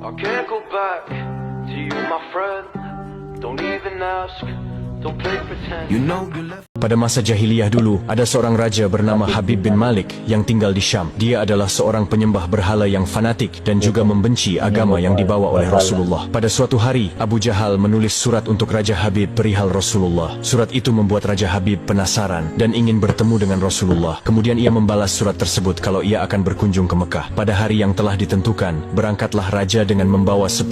I can't go back to you, my friend. Don't even ask. Don't play pretend. You know you left. Pada masa jahiliyah dulu, ada seorang raja bernama Habib bin Malik yang tinggal di Syam. Dia adalah seorang penyembah berhala yang fanatik dan juga membenci agama yang dibawa oleh Rasulullah. Pada suatu hari, Abu Jahal menulis surat untuk Raja Habib perihal Rasulullah. Surat itu membuat Raja Habib penasaran dan ingin bertemu dengan Rasulullah. Kemudian ia membalas surat tersebut kalau ia akan berkunjung ke Mekah. Pada hari yang telah ditentukan, berangkatlah raja dengan membawa 10.000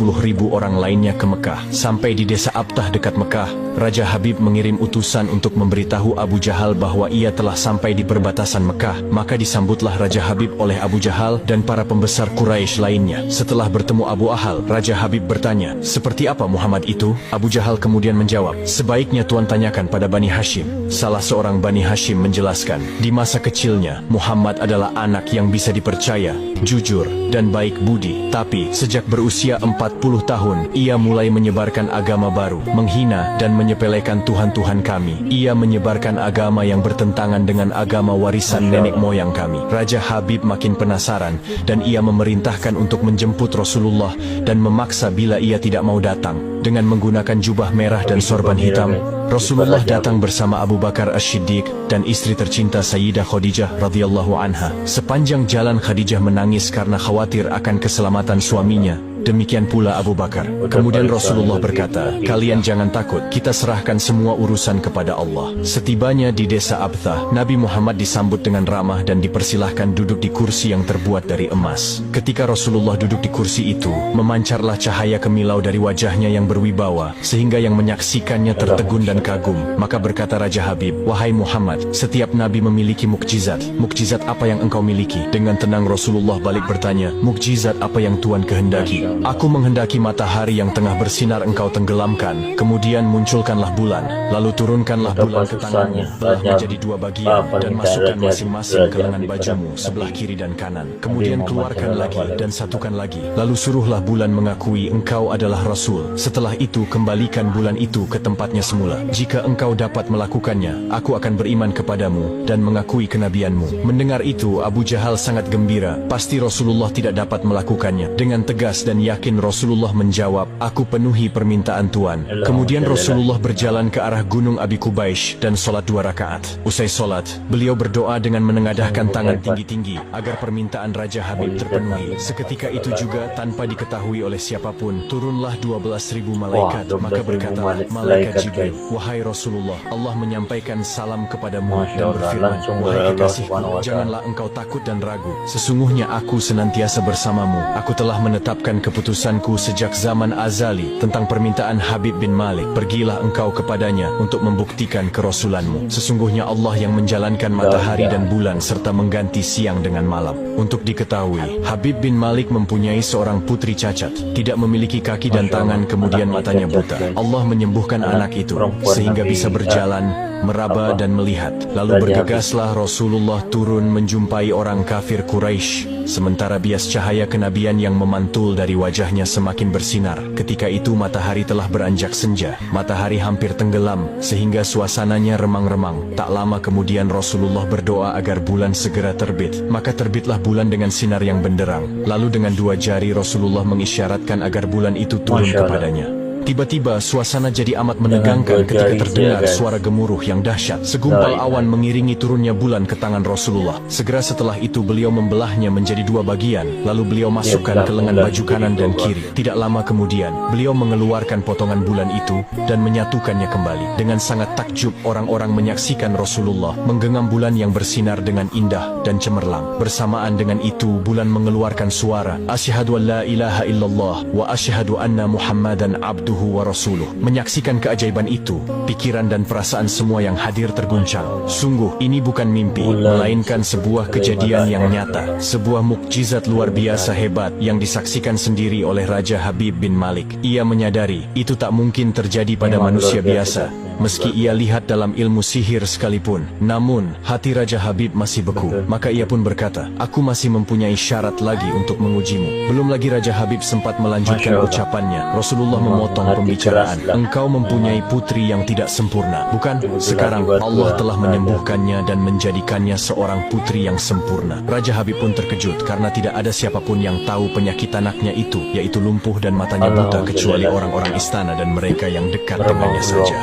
orang lainnya ke Mekah. Sampai di desa Abtah dekat Mekah, Raja Habib mengirim utusan untuk memberitahu Abu Jahal bahwa ia telah sampai di perbatasan Mekah. Maka disambutlah Raja Habib oleh Abu Jahal dan para pembesar Quraisy lainnya. Setelah bertemu Abu Ahal, Raja Habib bertanya, "Seperti apa Muhammad itu?" Abu Jahal kemudian menjawab, "Sebaiknya tuan tanyakan pada Bani Hashim." Salah seorang Bani Hashim menjelaskan, di masa kecilnya Muhammad adalah anak yang bisa dipercaya, jujur, dan baik budi. Tapi sejak berusia 40 tahun, ia mulai menyebarkan agama baru, menghina dan menyepelekan Tuhan-Tuhan kami. Ia menyebarkan agama yang bertentangan dengan agama warisan nenek moyang kami. Raja Habib makin penasaran dan ia memerintahkan untuk menjemput Rasulullah dan memaksa bila ia tidak mau datang. Dengan menggunakan jubah merah dan sorban hitam, Rasulullah datang bersama Abu Bakar As-Siddiq dan istri tercinta Sayyidah Khadijah radhiyallahu anha. Sepanjang jalan Khadijah menangis karena khawatir akan keselamatan suaminya. Demikian pula Abu Bakar. Kemudian Rasulullah berkata, "Kalian jangan takut, kita serahkan semua urusan kepada Allah." Setibanya di desa Abtah, Nabi Muhammad disambut dengan ramah dan dipersilahkan duduk di kursi yang terbuat dari emas. Ketika Rasulullah duduk di kursi itu, memancarlah cahaya kemilau dari wajahnya yang berwibawa, sehingga yang menyaksikannya tertegun dan kagum. Maka berkata Raja Habib, "Wahai Muhammad, setiap Nabi memiliki mukjizat. Mukjizat apa yang engkau miliki?" Dengan tenang Rasulullah balik bertanya, "Mukjizat apa yang Tuan kehendaki?" "Aku menghendaki matahari yang tengah bersinar engkau tenggelamkan, kemudian munculkanlah bulan, lalu turunkanlah bulan ke tanganmu, belah menjadi dua bagian, dan masukkan masing-masing ke lengan bajumu sebelah kiri dan kanan. Kemudian keluarkan lagi dan satukan lagi, lalu suruhlah bulan mengakui engkau adalah Rasul. Setelah itu kembalikan bulan itu ke tempatnya semula. Jika engkau dapat melakukannya, aku akan beriman kepadamu dan mengakui kenabianmu." Mendengar itu, Abu Jahal sangat gembira. Pasti Rasulullah tidak dapat melakukannya. Dengan tegas dan yakin Rasulullah menjawab, "Aku penuhi permintaan Tuan." Kemudian Rasulullah berjalan ke arah Gunung Abi Qubaish dan sholat 2 rakaat. Usai sholat, beliau berdoa dengan menengadahkan tangan tinggi-tinggi agar permintaan Raja Habib terpenuhi. Seketika itu juga, tanpa diketahui oleh siapapun, turunlah 12.000 malaikat. Maka berkatalah malaikat Jibril, "Wahai Rasulullah, Allah menyampaikan salam kepadamu dan berfirman, wahai kekasihku, janganlah engkau takut dan ragu. Sesungguhnya aku senantiasa bersamamu. Aku telah menetapkan keputusanku sejak zaman azali tentang permintaan Habib bin Malik. Pergilah engkau kepadanya untuk membuktikan kerasulanmu. Sesungguhnya Allah yang menjalankan matahari dan bulan serta mengganti siang dengan malam." Untuk diketahui, Habib bin Malik mempunyai seorang putri cacat, tidak memiliki kaki dan tangan, kemudian matanya buta. Allah menyembuhkan anak itu sehingga bisa berjalan, meraba dan melihat. Lalu bergegaslah Rasulullah turun menjumpai orang kafir Quraisy. Sementara bias cahaya kenabian yang memantul dari wajahnya semakin bersinar. Ketika itu matahari telah beranjak senja. Matahari hampir tenggelam sehingga suasananya remang-remang. Tak lama kemudian Rasulullah berdoa agar bulan segera terbit. Maka terbitlah bulan dengan sinar yang benderang. Lalu dengan 2 jari Rasulullah mengisyaratkan agar bulan itu turun kepadanya. Tiba-tiba suasana jadi amat menegangkan ketika terdengar suara gemuruh yang dahsyat. Segumpal awan mengiringi turunnya bulan ke tangan Rasulullah. Segera setelah itu beliau membelahnya menjadi 2 bagian, lalu beliau masukkan ke lengan baju kanan dan kiri. Tidak lama kemudian, beliau mengeluarkan potongan bulan itu dan menyatukannya kembali. Dengan sangat takjub orang-orang menyaksikan Rasulullah menggenggam bulan yang bersinar dengan indah dan cemerlang. Bersamaan dengan itu bulan mengeluarkan suara, "Asyhadu an la ilaha illallah wa asyhadu anna Muhammadan abduhu wa rasuluh." Menyaksikan keajaiban itu, pikiran dan perasaan semua yang hadir terguncang. Sungguh ini bukan mimpi, melainkan sebuah kejadian yang nyata, sebuah mukjizat luar biasa hebat yang disaksikan sendiri oleh Raja Habib bin Malik. Ia menyadari itu tak mungkin terjadi pada manusia biasa, meski ia lihat dalam ilmu sihir sekalipun. Namun hati Raja Habib masih beku. Maka ia pun berkata, "Aku masih mempunyai syarat lagi untuk mengujimu." Belum lagi Raja Habib sempat melanjutkan ucapannya, Rasulullah memotong memotong hati pembicaraan. keras lah. Engkau mempunyai putri yang tidak sempurna, bukan? Betul-betul Sekarang akibat Allah gua telah ada. menyembuhkannya dan menjadikannya seorang putri yang sempurna. Raja Habib pun terkejut karena tidak ada siapapun yang tahu penyakit anaknya itu, yaitu lumpuh dan matanya buta kecuali orang-orang istana dan mereka yang dekat dengannya saja.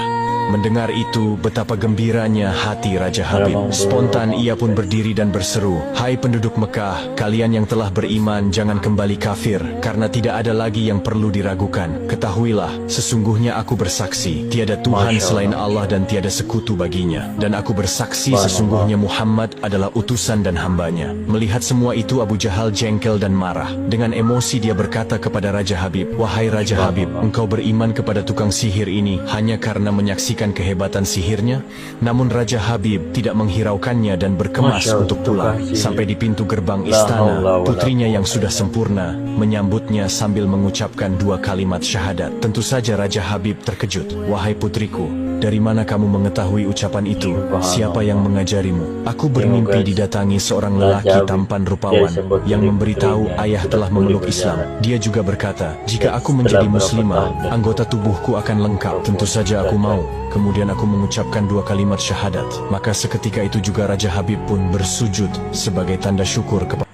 Mendengar itu, betapa gembiranya hati Raja Habib. Spontan ia pun berdiri dan berseru, "Hai penduduk Mekah, kalian yang telah beriman jangan kembali kafir, karena tidak ada lagi yang perlu diragukan. Ketahuilah, sesungguhnya aku bersaksi, tiada Tuhan selain Allah dan tiada sekutu baginya. Dan aku bersaksi sesungguhnya Muhammad adalah utusan dan hambanya." Melihat semua itu, Abu Jahal jengkel dan marah. Dengan emosi dia berkata kepada Raja Habib, "Wahai Raja Habib, engkau beriman kepada tukang sihir ini hanya karena menyaksikan kehebatan sihirnya?" Namun Raja Habib tidak menghiraukannya dan berkemas untuk pulang. Sampai di pintu gerbang istana, putrinya yang sudah sempurna menyambutnya sambil mengucapkan 2 kalimat syahadat. Tentu saja Raja Habib terkejut. "Wahai putriku, dari mana kamu mengetahui ucapan itu? Siapa yang mengajarimu?" "Aku bermimpi didatangi seorang lelaki tampan rupawan yang memberitahu ayah telah memeluk Islam. Dia juga berkata, jika aku menjadi muslimah, anggota tubuhku akan lengkap. Tentu saja aku mau. Kemudian aku mengucapkan 2 kalimat syahadat." Maka seketika itu juga Raja Habib pun bersujud sebagai tanda syukur kepada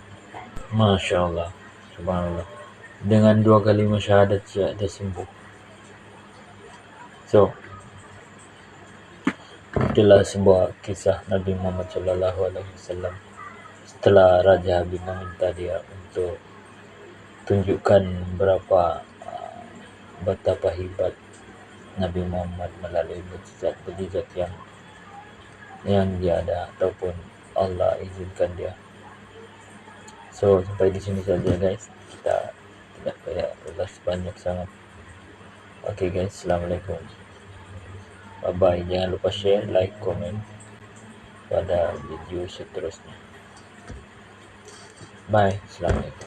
Masya Allah, subhanallah. Dengan 2 kalimat syahadat dia sembuh. So, itulah sebuah kisah Nabi Muhammad SAW. Setelah Raja Habib meminta dia untuk tunjukkan berapa betapa hebat Nabi Muhammad melalui mukjizat yang dia ada ataupun Allah izinkan dia. So, sampai di sini saja guys. Kita tidak payah ulas banyak sangat. Oke guys, assalamualaikum. Bye bye. Jangan lupa share, like, komen pada video seterusnya. Bye. Assalamualaikum.